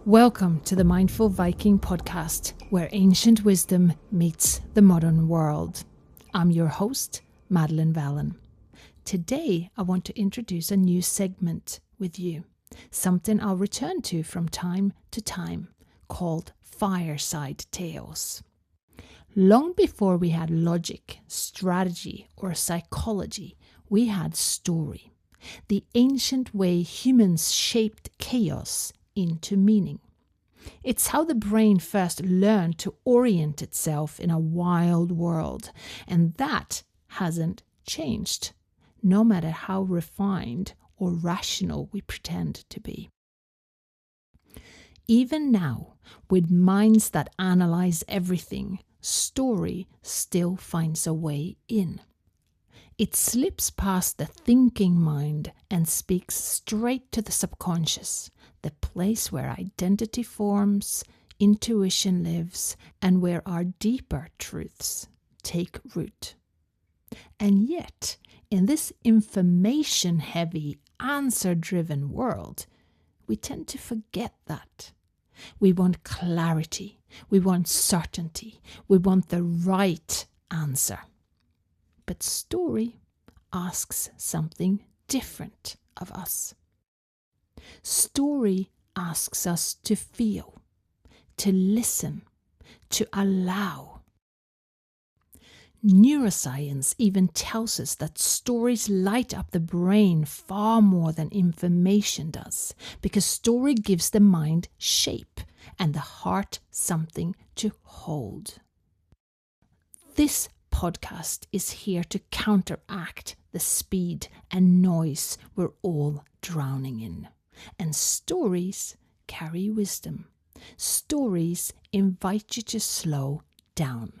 Welcome to the Mindful Viking podcast, where ancient wisdom meets the modern world. I'm your host, Madelaine. Today, I want to introduce a new segment with you, something I'll return to from time to time, called Fireside Tales. Long before we had logic, strategy, or psychology, we had story, the ancient way humans shaped chaos into meaning. It's how the brain first learned to orient itself in a wild world, and that hasn't changed, no matter how refined or rational we pretend to be. Even now, with minds that analyze everything, story still finds a way in. It slips past the thinking mind and speaks straight to the subconscious, the place where identity forms, intuition lives, and where our deeper truths take root. And yet, in this information-heavy, answer-driven world, we tend to forget that. We want clarity, we want certainty, we want the right answer. But story asks something different of us. Story asks us to feel, to listen, to allow. Neuroscience even tells us that stories light up the brain far more than information does, because story gives the mind shape and the heart something to hold. This podcast is here to counteract the speed and noise we're all drowning in. And stories carry wisdom. Stories invite you to slow down.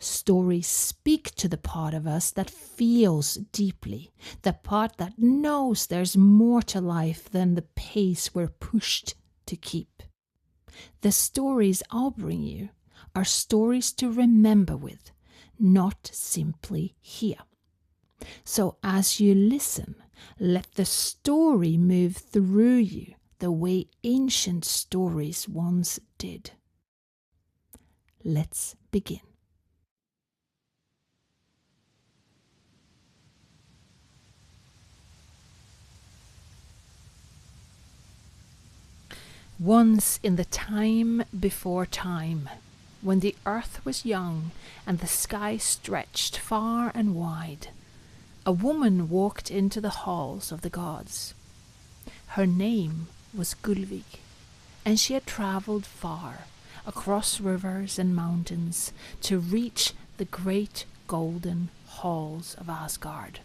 Stories speak to the part of us that feels deeply, the part that knows there's more to life than the pace we're pushed to keep. The stories I'll bring you are stories to remember with, not simply hear. So as you listen, let the story move through you the way ancient stories once did. Let's begin. Once in the time before time, when the earth was young and the sky stretched far and wide, a woman walked into the halls of the gods. Her name was Gullveig, and she had travelled far, across rivers and mountains, to reach the great golden halls of Asgard.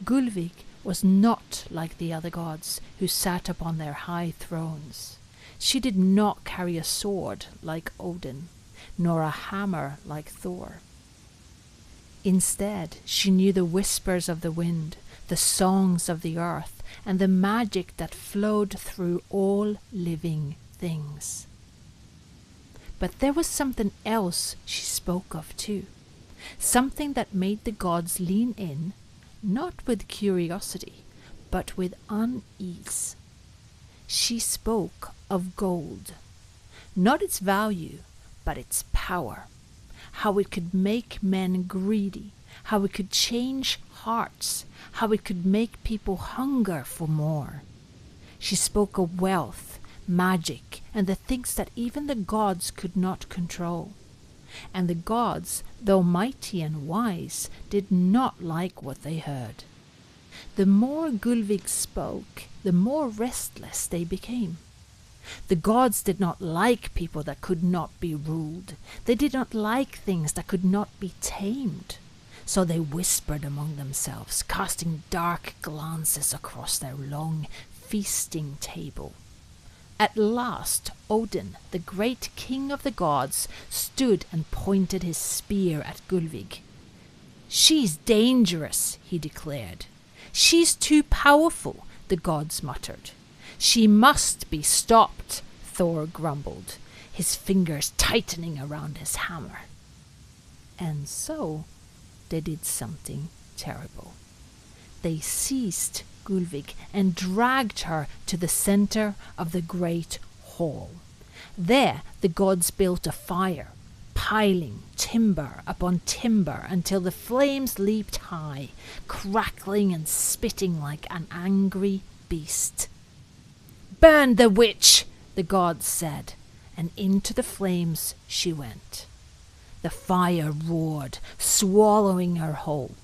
Gullveig was not like the other gods who sat upon their high thrones. She did not carry a sword like Odin, nor a hammer like Thor. Instead, she knew the whispers of the wind, the songs of the earth, and the magic that flowed through all living things. But there was something else she spoke of too, something that made the gods lean in, not with curiosity, but with unease. She spoke of gold, not its value, but its power, how it could make men greedy, how it could change hearts, how it could make people hunger for more. She spoke of wealth, magic, and the things that even the gods could not control. And the gods, though mighty and wise, did not like what they heard. The more Gullveig spoke, the more restless they became. The gods did not like people that could not be ruled. They did not like things that could not be tamed. So they whispered among themselves, casting dark glances across their long feasting table. At last, Odin, the great king of the gods, stood and pointed his spear at Gullveig. "She's dangerous," he declared. "She's too powerful," the gods muttered. "She must be stopped," Thor grumbled, his fingers tightening around his hammer. And so they did something terrible. They seized Gullveig and dragged her to the center of the great hall. There the gods built a fire, piling timber upon timber until the flames leaped high, crackling and spitting like an angry beast. "Burn the witch," the gods said, and into the flames she went. The fire roared, swallowing her whole.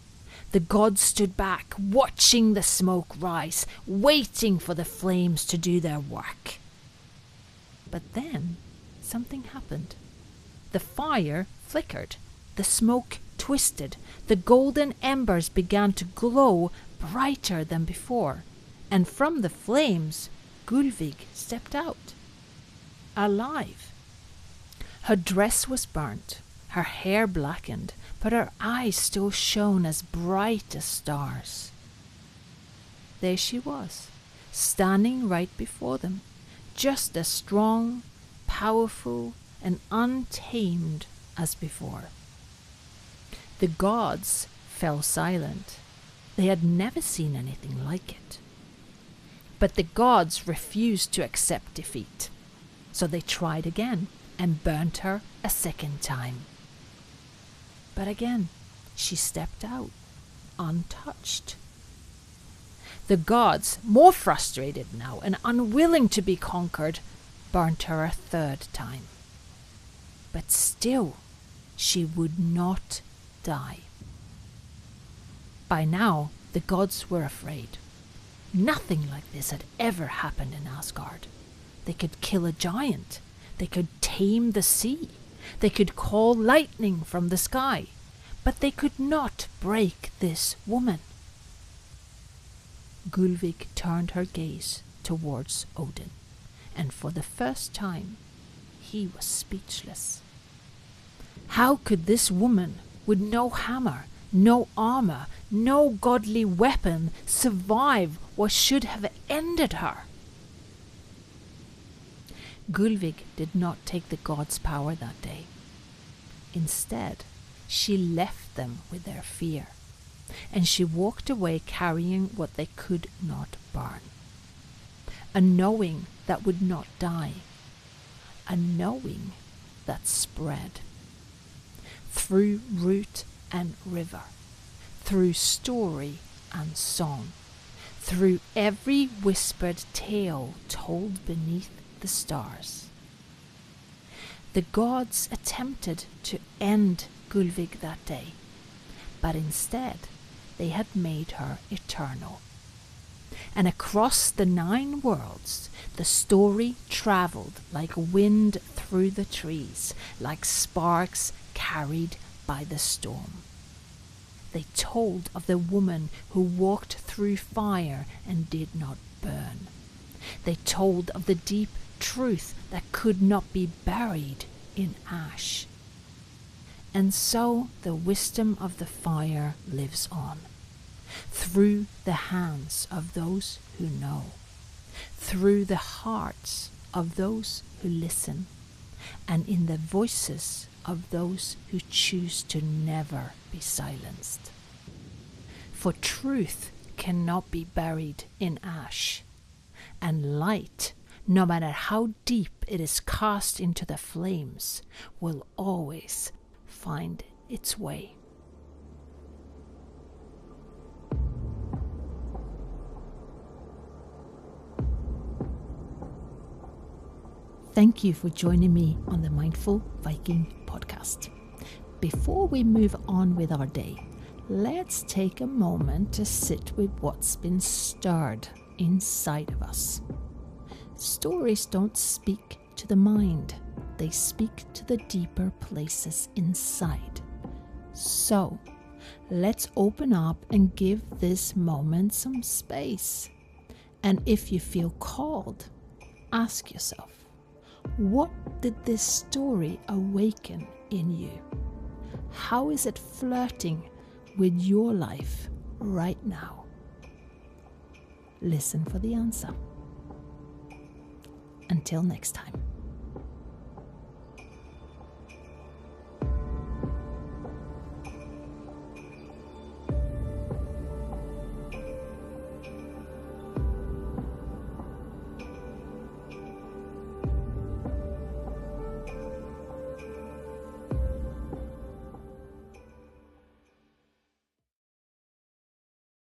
The gods stood back, watching the smoke rise, waiting for the flames to do their work. But then something happened. The fire flickered, the smoke twisted, the golden embers began to glow brighter than before, and from the flames Gullveig stepped out, alive. Her dress was burnt, her hair blackened, but her eyes still shone as bright as stars. There she was, standing right before them, just as strong, powerful, and untamed as before. The gods fell silent. They had never seen anything like it. But the gods refused to accept defeat, so they tried again and burnt her a second time. But again, she stepped out, untouched. The gods, more frustrated now and unwilling to be conquered, burnt her a third time. But still, she would not die. By now, the gods were afraid. Nothing like this had ever happened in Asgard. They could kill a giant. They could tame the sea. They could call lightning from the sky. But they could not break this woman. Gullveig turned her gaze towards Odin, and for the first time he was speechless. How could this woman, with no hammer, no armor, no godly weapon, survive what should have ended her? Gullveig did not take the gods' power that day. Instead, she left them with their fear, and she walked away carrying what they could not burn. A knowing that would not die, a knowing that spread. Through root and river, through story and song, through every whispered tale told beneath the stars. The gods attempted to end Gullveig that day, but instead they had made her eternal. And across the 9 worlds, the story traveled like wind through the trees, like sparks carried by the storm. They told of the woman who walked through fire and did not burn. They told of the deep truth that could not be buried in ash. And so the wisdom of the fire lives on, through the hands of those who know, through the hearts of those who listen, and in the voices of those who choose to never be silenced. For truth cannot be buried in ash, and light, no matter how deep it is cast into the flames, will always find its way. Thank you for joining me on the Mindful Viking podcast. Before we move on with our day, let's take a moment to sit with what's been stirred inside of us. Stories don't speak to the mind, they speak to the deeper places inside. So, let's open up and give this moment some space. And if you feel called, ask yourself, what did this story awaken in you? How is it flirting with your life right now? Listen for the answer. Until next time.